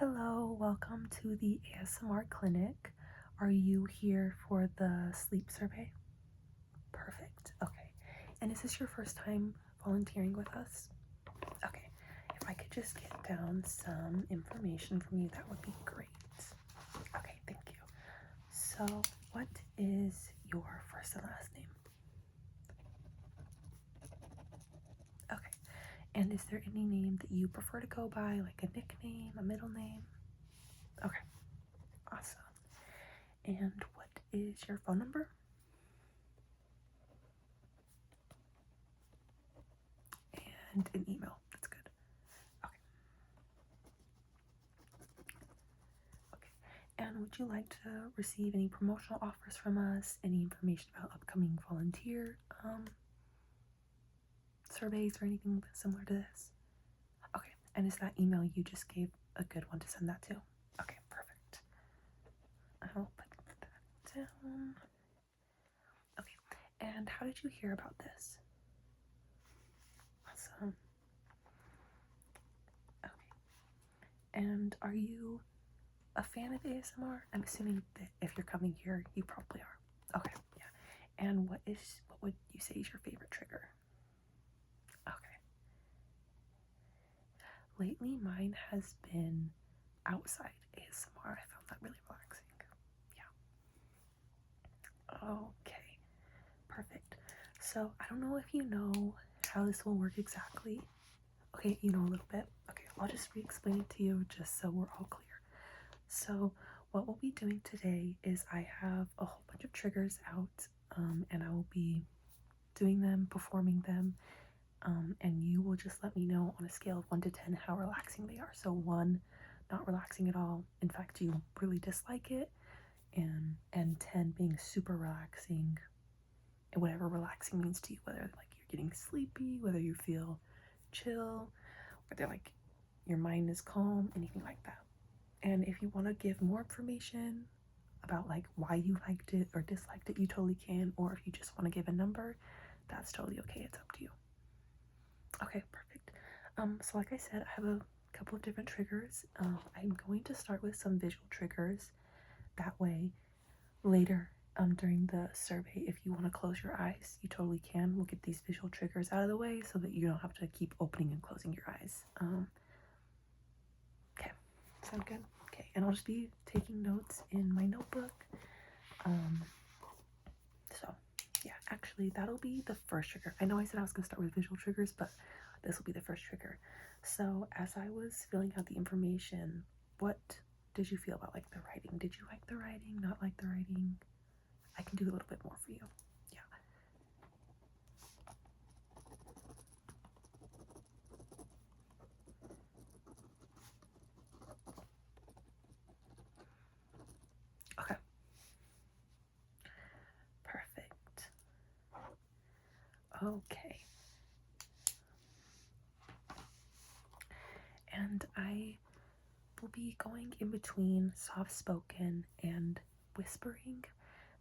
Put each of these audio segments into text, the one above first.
Hello, welcome to the ASMR clinic. Are you here for the sleep survey? Perfect. Okay. And is this your first time volunteering with us? Okay. If I could just get down some information from you, that would be great. Okay, thank you. So, what is your first and last name? Okay. And is there any name that you prefer to go by, like a nickname, a middle name? Okay. Awesome. And what is your phone number? And an email. That's good. Okay. Okay. And would you like to receive any promotional offers from us? Any information about upcoming volunteer surveys or anything similar to this? Okay. And is that email you just gave a good one to send that to? Okay, perfect. I'll put that down. Okay. And how did you hear about this? Awesome. Okay. And are you a fan of ASMR? I'm assuming that if you're coming here, you probably are. Okay, yeah. And what would you say is your favorite trigger? Okay. Lately, mine has been outside ASMR. I found that really relaxing. Yeah. Okay. Perfect. So I don't know if you know how this will work exactly. Okay, you know a little bit. Okay, I'll just re-explain it to you just so we're all clear. So what we'll be doing today is I have a whole bunch of triggers out, and I will be doing them, performing them, and you will just let me know on a scale of 1 to 10 how relaxing they are. So 1, not relaxing at all. In fact, you really dislike it, and 10 being super relaxing, and whatever relaxing means to you, whether like you're getting sleepy, whether you feel chill, whether like your mind is calm, anything like that. And if you want to give more information about like why you liked it or disliked it, you totally can. Or if you just want to give a number, that's totally okay. It's up to you. Okay, perfect. So like I said, I have a couple of different triggers. I'm going to start with some visual triggers. That way, later during the survey, if you want to close your eyes, you totally can. We'll get these visual triggers out of the way so that you don't have to keep opening and closing your eyes. Okay, sound good? Okay, and I'll just be taking notes in my notebook. So yeah, actually that'll be the first trigger. I know I said I was gonna start with visual triggers, but this will be the first trigger. So as I was filling out the information, what did you feel about like the writing? Did you like the writing? Not like the writing? I can do a little bit more for you. Yeah. Okay. Perfect. Okay. And I will be going in between soft spoken and whispering.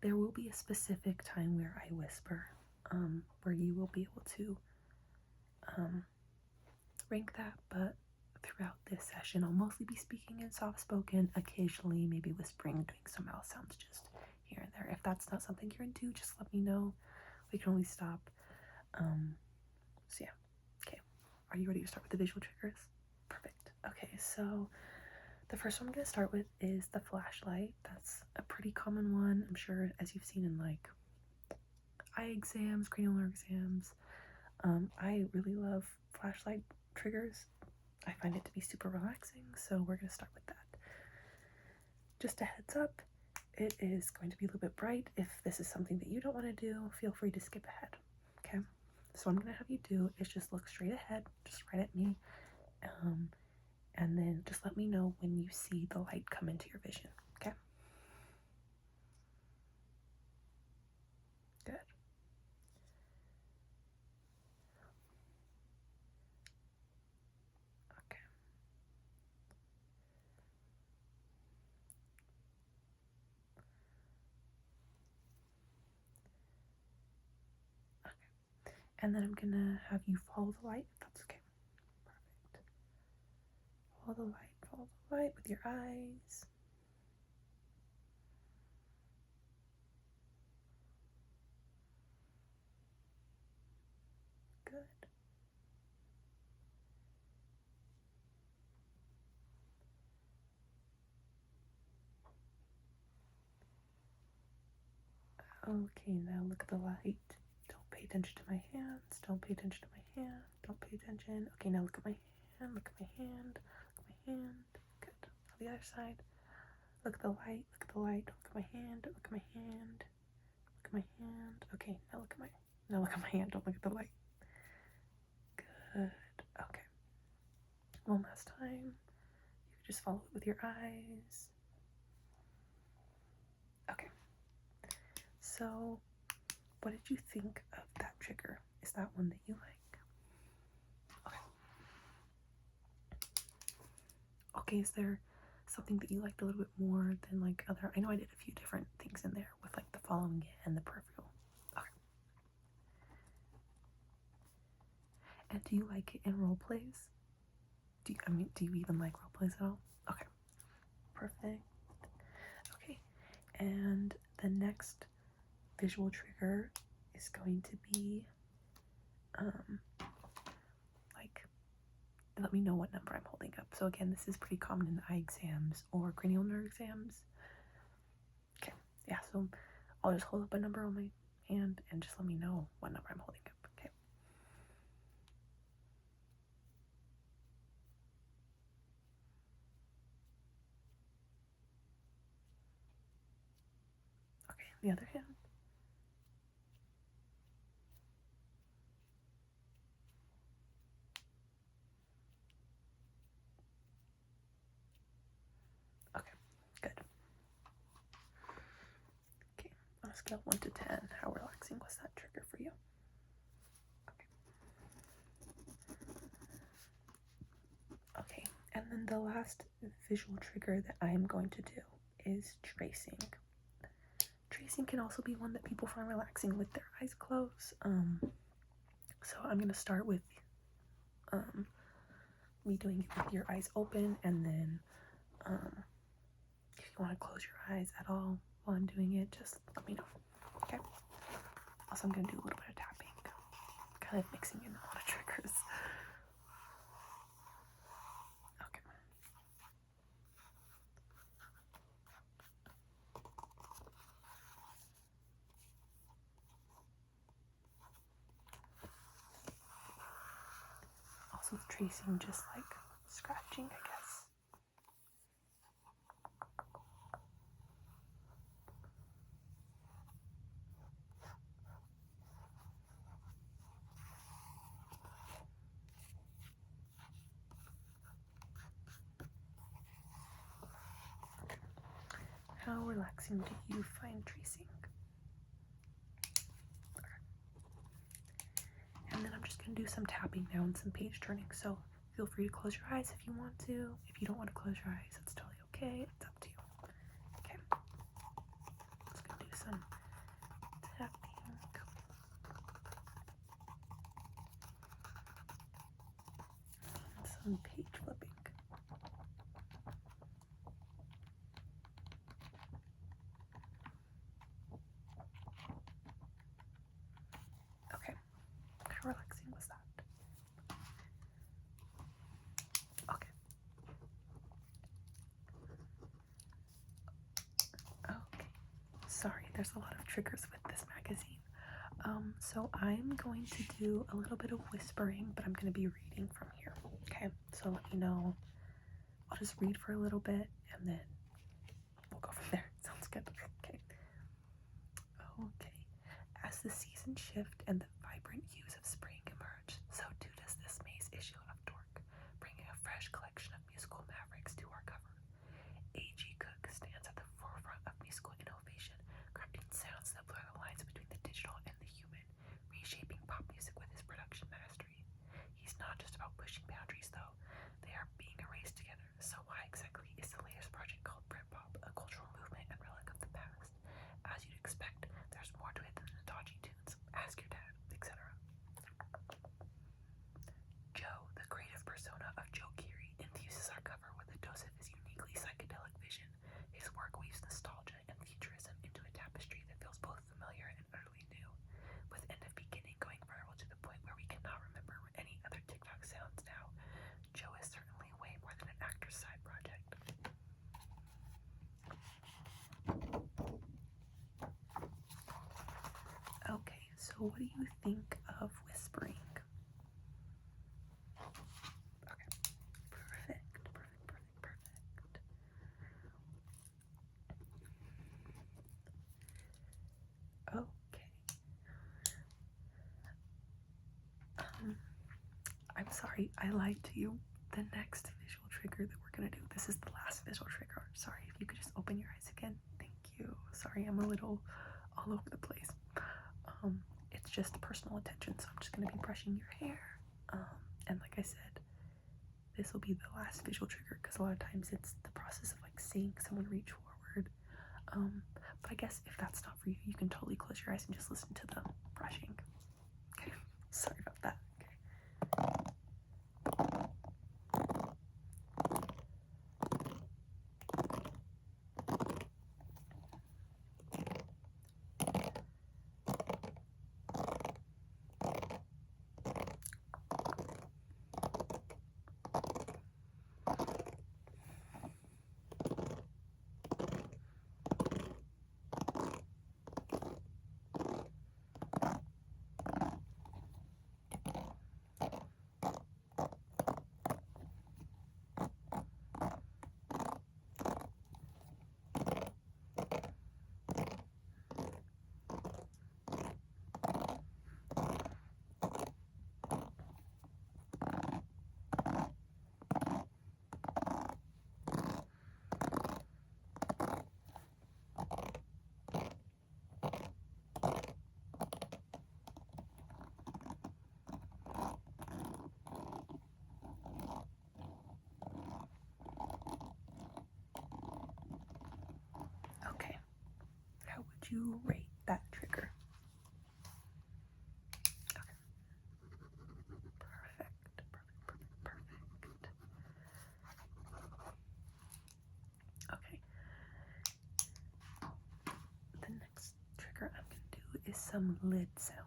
There will be a specific time where I whisper, where you will be able to rank that, but throughout this session, I'll mostly be speaking in soft spoken, occasionally maybe whispering, doing some mouth sounds just here and there. If that's not something you're into, just let me know. We can always stop. So yeah, okay. Are you ready to start with the visual triggers? Perfect. Okay, so the first one I'm going to start with is the flashlight. That's a pretty common one, I'm sure, as you've seen in like eye exams, cranial exams. I really love flashlight triggers. I find it to be super relaxing, so we're going to start with that. Just a heads up, it is going to be a little bit bright. If this is something that you don't want to do, feel free to skip ahead, okay? So what I'm going to have you do is just look straight ahead, just right at me, and then just let me know when you see the light come into your vision, okay? Good. Okay. And then I'm gonna have you follow the light, if that's okay. Perfect. Follow the light. Follow the light with your eyes. Good. Okay, now look at the light. Don't pay attention to my hands. Don't pay attention to my hand. Don't pay attention. Okay, now look at my hand. Look at my hand. Look at my hand. Good. On the other side. Look at the light. Look at the light. Don't look at my hand. Look at my hand. Look at my hand. Okay, now look at my hand. Don't look at the light. Good. Okay. One last time. You can just follow it with your eyes. Okay. So, what did you think of that trigger? Is that one that you like? Okay. Okay, is there something that you liked a little bit more than like other? I know I did a few different things in there with like the following it and the peripheral. Okay. And do you like it in role plays? Do you even like role plays at all? Okay. Perfect. Okay. And the next visual trigger is going to be like, let me know what number I'm holding up. So again, this is pretty common in the eye exams or cranial nerve exams. Okay, yeah, so I'll just hold up a number on my hand and just let me know what number I'm holding up. Okay. Okay, the other hand. Okay, good. Okay, on a scale of 1 to 10, how relaxing was that trigger for you? Okay, and then the last visual trigger that I am going to do is tracing. Tracing can also be one that people find relaxing with their eyes closed. So I'm going to start with me doing it with your eyes open, and then if you want to close your eyes at all while I'm doing it, just let me know. Okay? Also, I'm going to do a little bit of tapping, kind of mixing in a lot of triggers. Okay. Also with tracing, just like scratching, I guess. How relaxing do you find tracing? And then I'm just going to do some tapping now and some page turning. So feel free to close your eyes if you want to. If you don't want to close your eyes, that's totally okay. It's up to you. Okay. Just going to do some tapping. And some page flipping. Okay. How relaxing was that? Okay. Okay. Sorry, there's a lot of triggers with this magazine. So I'm going to do a little bit of whispering, but I'm going to be reading from here. Okay, so let me know. I'll just read for a little bit and then we'll go from there. Sounds good. Okay. Okay. As the seasons shift and the vibrant hues of spring emerge, so too does this May's issue of Dork, bringing a fresh collection of musical mavericks to our cover. A.G. Cook stands at the forefront of musical innovation, crafting sounds that blur the lines between the digital and the human, reshaping pop music with his production mastery. He's not just about pushing boundaries, though. They are being erased together. So why exactly is the latest project called Britpop, a cultural movement and relic of the past? As you'd expect, there's more to it than the dodgy tunes, Ask Your Dad, etc. Joe, the creative persona of Joe Keery, what do you think of whispering? Okay, perfect. Okay. I'm sorry, I lied to you. The next visual trigger that we're gonna do, this is the last visual trigger. Sorry, if you could just open your eyes again. Thank you. Sorry, I'm a little all over the place. It's just personal attention, so I'm just gonna be brushing your hair. And like I said, this will be the last visual trigger because a lot of times it's the process of like seeing someone reach forward. But I guess if that's not for you, you can totally close your eyes and just listen to the brushing. Okay, sorry about that. Okay, how would you rate that trigger? Okay. Perfect. Okay. The next trigger I'm gonna do is some lid sounds.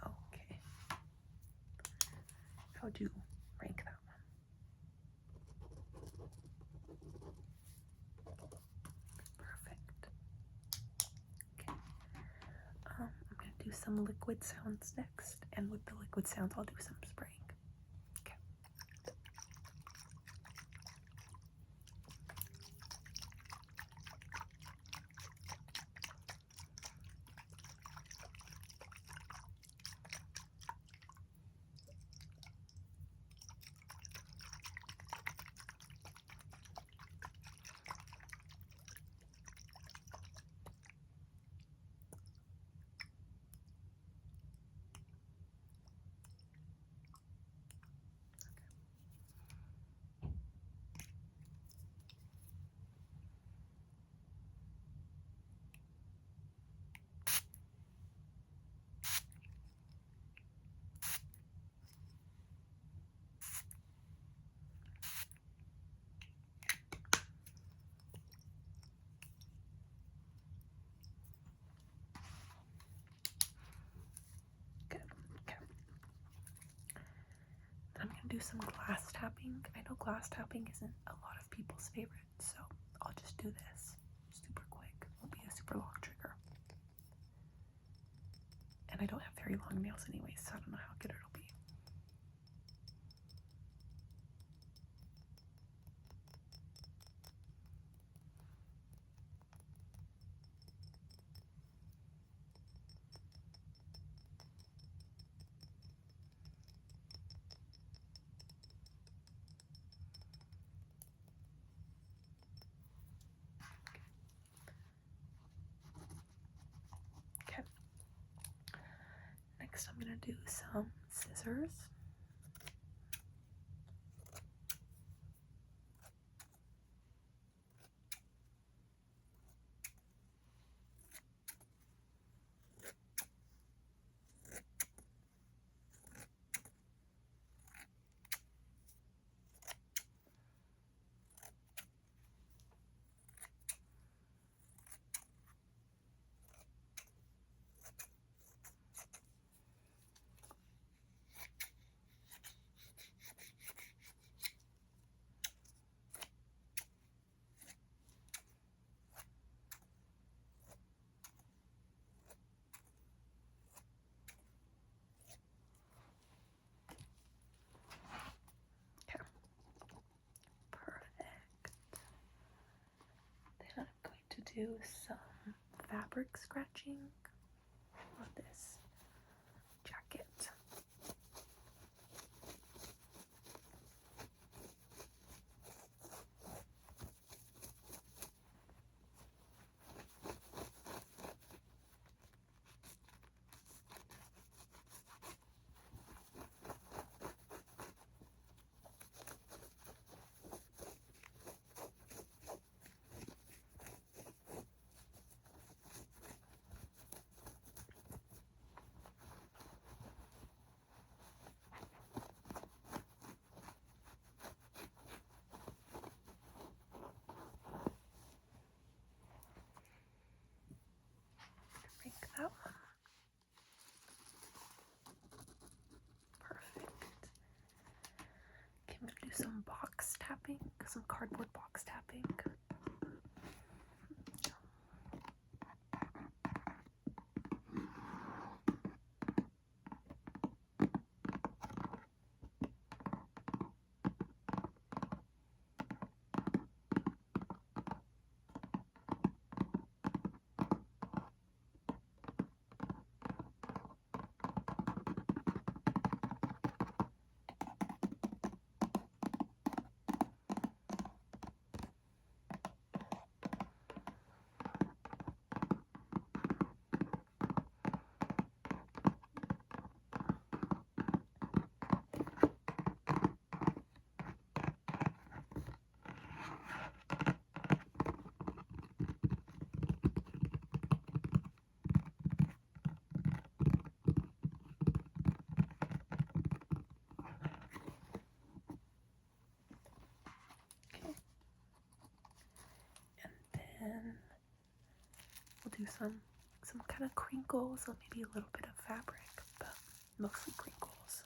Okay. How would you rank that one? Perfect. Okay. I'm gonna do some liquid sounds next, and with the liquid sounds, I'll do some spraying. Okay. Good. Okay. I'm gonna do some glass tapping. I know glass tapping isn't a lot of people's favorite, so I'll just do this super quick. It won't be a super long trigger. And I don't have very long nails anyway, so I don't know how good it'll be. Next, I'm going to do some scissors. Then I'm going to do some fabric scratching on this jacket. Make that one. Perfect. Okay, I'm going to do some box tapping, some cardboard box tapping. And we'll do some kind of crinkles or maybe a little bit of fabric, but mostly crinkles.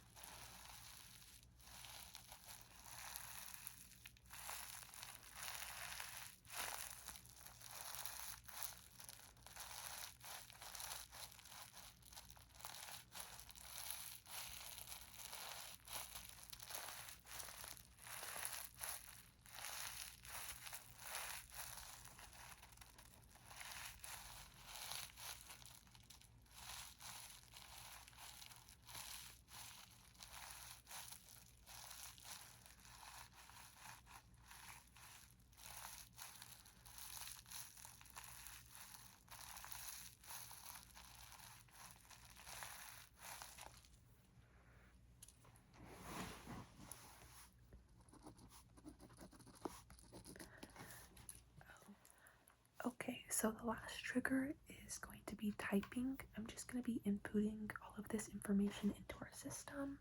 Okay, so the last trigger is going to be typing. I'm just going to be inputting all of this information into our system.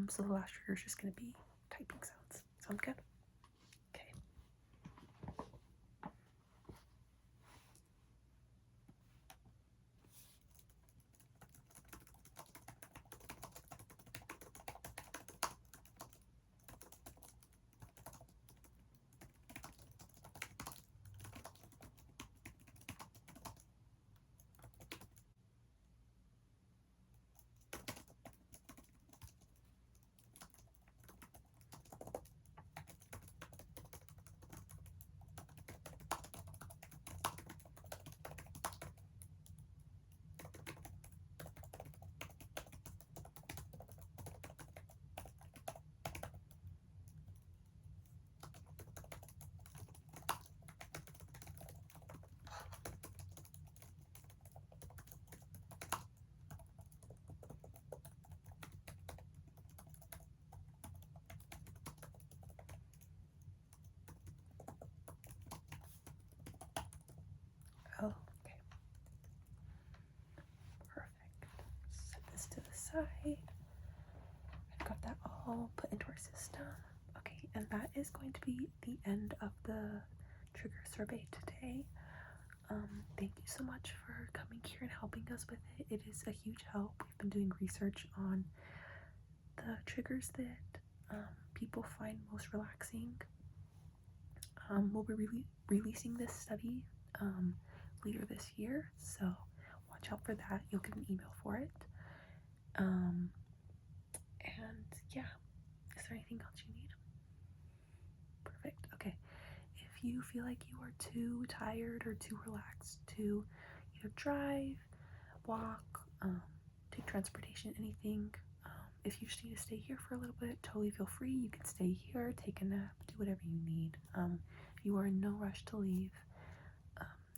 So the last trigger is just going to be typing sounds. Sound good? Okay. side. I've got that all put into our system. Okay, and that is going to be the end of the trigger survey today. Thank you so much for coming here and helping us with it. It is a huge help. We've been doing research on the triggers that people find most relaxing. We'll be releasing this study later this year, so watch out for that. You'll get an email for it. And yeah, is there anything else you need? Perfect. Okay. If you feel like you are too tired or too relaxed to either drive, walk, take transportation, anything, if you just need to stay here for a little bit, totally feel free. You can stay here, take a nap, do whatever you need. You are in no rush to leave.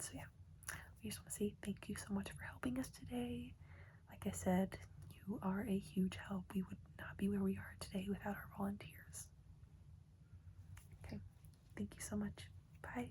So yeah, we just want to say thank you so much for helping us today. Like I said, you are a huge help. We would not be where we are today without our volunteers. Okay, thank you so much. Bye.